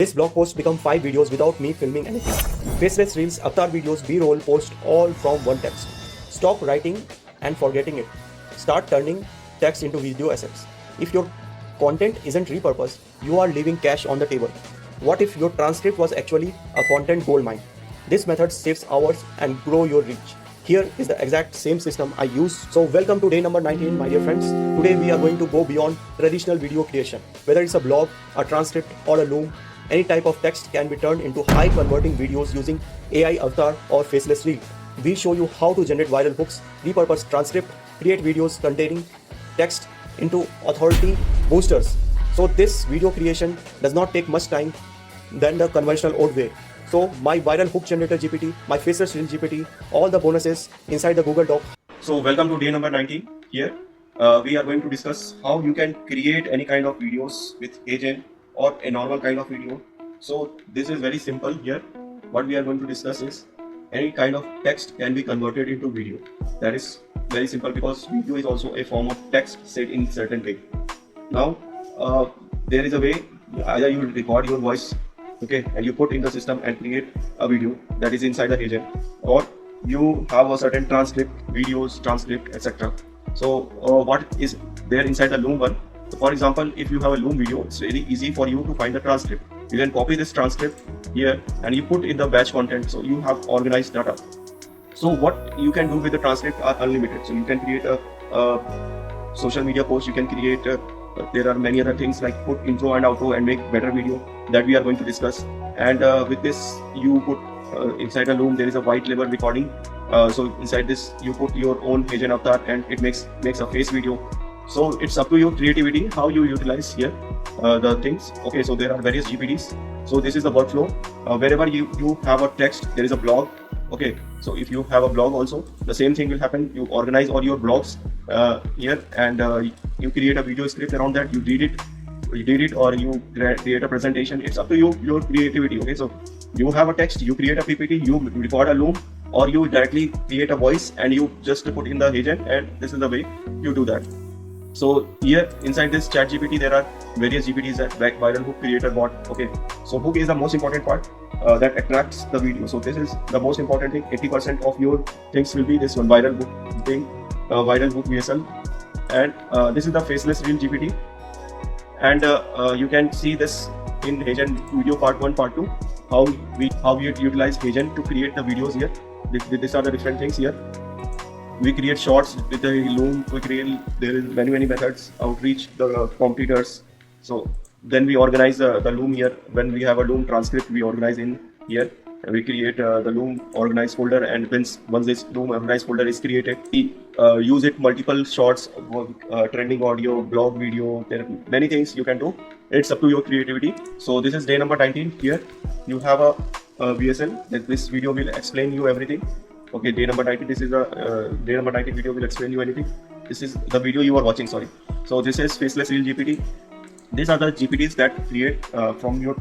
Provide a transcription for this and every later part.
This blog post become 5 videos without me filming anything. Faceless reels, avatar videos, B-roll, post all from one text. Stop writing and forgetting it. Start turning text into video assets. If your content isn't repurposed, you are leaving cash on the table. What if your transcript was actually a content goldmine? This method saves hours and grow your reach. Here is the exact same system I use. So welcome to day number 19, my dear friends. Today we are going to go beyond traditional video creation. Whether it's a blog, a transcript or a Loom, any type of text can be turned into high converting videos using AI avatar or faceless reel. We show you how to generate viral hooks, repurpose transcript, create videos containing text into authority boosters. So this video creation does not take much time than the conventional old way. So my viral hook generator GPT, my faceless reel GPT, all the bonuses inside the Google Doc. So welcome to day number 19. Here we are going to discuss how you can create any kind of videos with HeyGen or a normal kind of video. So this is very simple. Here what we are going to discuss is any kind of text can be converted into video. That is very simple because video is also a form of text said in certain way. Now there is a way, either you record your voice, okay, and you put in the system and create a video that is inside the HeyGen, or you have a certain transcript, videos, transcript, etc. So what is there inside the Loom one? So for example, if you have a Loom video, it's very easy for you to find the transcript. You can copy this transcript here and you put in the batch content, so you have organized data. So what you can do with the transcript are unlimited. So you can create a social media post, you can create there are many other things like put intro and outro and make better video that we are going to discuss. And with this you put inside a Loom there is a white label recording. So inside this you put your own HeyGen avatar and it makes a face video. So it's up to your creativity how you utilize here the things. Okay, so there are various GPTs. So this is the workflow. Wherever you have a text, there is a blog. Okay, so if you have a blog also, the same thing will happen. You organize all your blogs here and you create a video script around that. You read it or you create a presentation. It's up to you, your creativity. Okay, so you have a text, you create a PPT, you record a Loom, or you directly create a voice and you just put in the HeyGen, and this is the way you do that. So here inside this chat GPT there are various GPTs like viral hook creator bot. Okay, so hook is the most important part that attracts the video. So this is the most important thing. 80% of your things will be this one, viral hook thing, viral hook VSL, and this is the faceless reel GPT. And you can see this in HeyGen video part 1, part 2, how we utilize HeyGen to create the videos here. These are the different things here. We create shorts with the Loom. There is many methods, outreach the competitors. So then we organize the Loom here. When we have a Loom transcript, we organize in here. We create the Loom organized folder, and once this Loom organized folder is created, we use it multiple shorts, trending audio, blog video. There are many things you can do. It's up to your creativity. So this is day number 19. Here you have a VSL. That this video will explain you everything. Okay, day number 19. This is a day number 19 video will explain you anything. This is the video you are watching. Sorry. So this is faceless reel GPT. These are the GPTs that create from your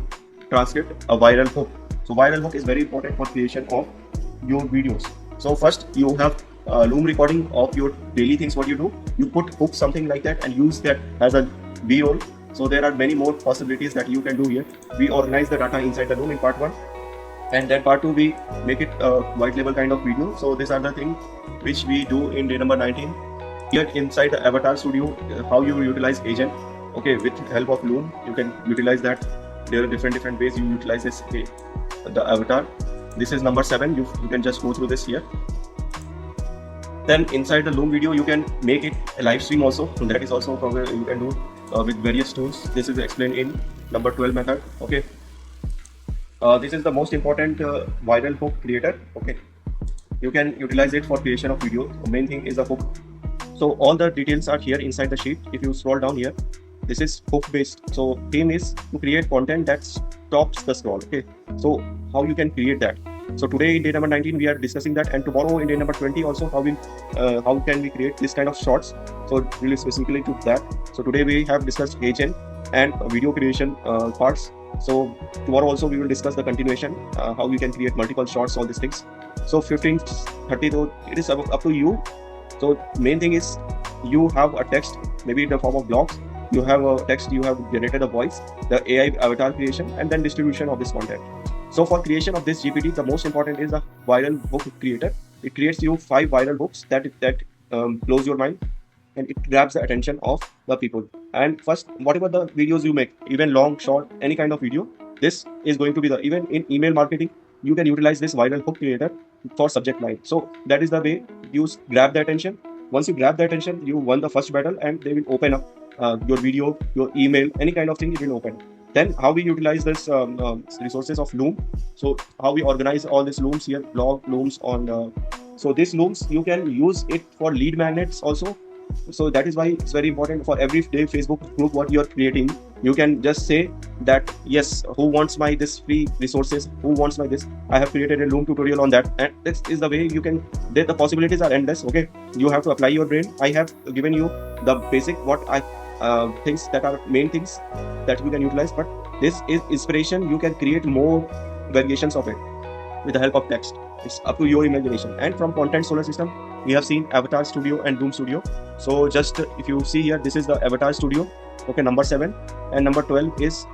transcript a viral hook. So viral hook is very important for creation of your videos. So first you have Loom recording of your daily things. What you do? You put hook something like that and use that as a B-roll. So there are many more possibilities that you can do here. We organize the data inside the Loom in part 1. And then part 2 we make it a white label kind of video. So these are the things which we do in day number 19. Here inside the avatar studio, how you utilize HeyGen. Okay, with help of Loom you can utilize that. There are different ways you utilize this the avatar. This is number 7. You can just go through this here. Then inside the Loom video you can make it a live stream also. So that is also probably you can do with various tools. This is explained in number 12 method. Okay. This is the most important viral hook creator. Okay, you can utilize it for creation of video. The main thing is the hook. So all the details are here inside the sheet. If you scroll down here, this is hook based. So theme is to create content that stops the scroll. Okay, so how you can create that? So today in day number 19 we are discussing that, and tomorrow in day number 20 also how can we create this kind of shorts. So really specifically to that. So today we have discussed HeyGen and video creation parts. So tomorrow also we will discuss the continuation, how we can create multiple shorts, all these things. So 15, 30 though, it is up to you. So main thing is you have a text, maybe in the form of blogs, you have a text, you have generated a voice, the AI avatar creation, and then distribution of this content. So for creation of this GPT, the most important is the viral hook creator. It creates you 5 viral hooks that blows your mind, and it grabs the attention of the people. And first, whatever the videos you make, even long, short, any kind of video, this is going to be the, even in email marketing, you can utilize this viral hook creator for subject line. So that is the way you grab the attention. Once you grab the attention, you won the first battle, and they will open up your video, your email, any kind of thing, it will open. Then how we utilize this resources of Loom. So how we organize all these Looms here, blog Looms on. So these Looms, you can use it for lead magnets also. So that is why it's very important for every day Facebook group what you are creating. You can just say that, yes, who wants my this free resources, who wants my this, I have created a Loom tutorial on that, and this is the way you can, the possibilities are endless. Okay, you have to apply your brain. I have given you the basic what I things that are main things that you can utilize, but this is inspiration. You can create more variations of it with the help of text. It's up to your imagination. And from content solar system, we have seen Avatar Studio and Loom Studio. So just if you see here, this is the Avatar Studio, okay, number 7, and number 12 is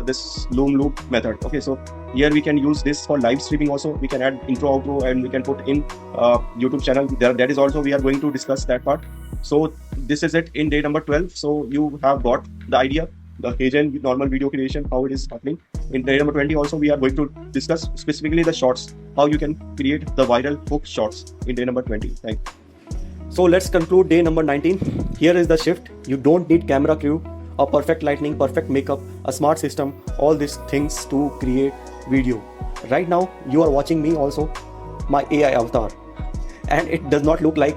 this Loom loop method. Okay, so here we can use this for live streaming also. We can add intro, outro, and we can put in YouTube channel there. That is also, we are going to discuss that part. So this is it in day number 12. So you have got the idea, the HeyGen normal video creation, how it is happening. In day number 20 also, we are going to discuss specifically the shorts, how you can create the viral hook shorts in day number 20. Thank you. So let's conclude day number 19. Here is the shift. You don't need camera crew, a perfect lighting, perfect makeup, a smart system, all these things to create video. Right now, you are watching me also, my AI avatar. And it does not look like,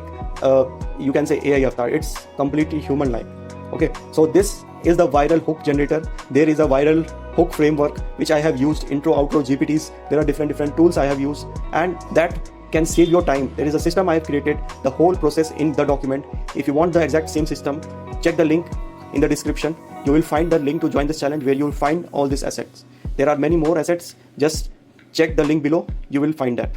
you can say AI avatar. It's completely human-like. Okay, so this is the viral hook generator. There is a viral hook framework which I have used, intro, outro, GPTs. There are different tools I have used, and that can save your time. There is a system I have created, the whole process in the document. If you want the exact same system, check the link in the description. You will find the link to join this challenge where you will find all these assets. There are many more assets. Just check the link below. You will find that.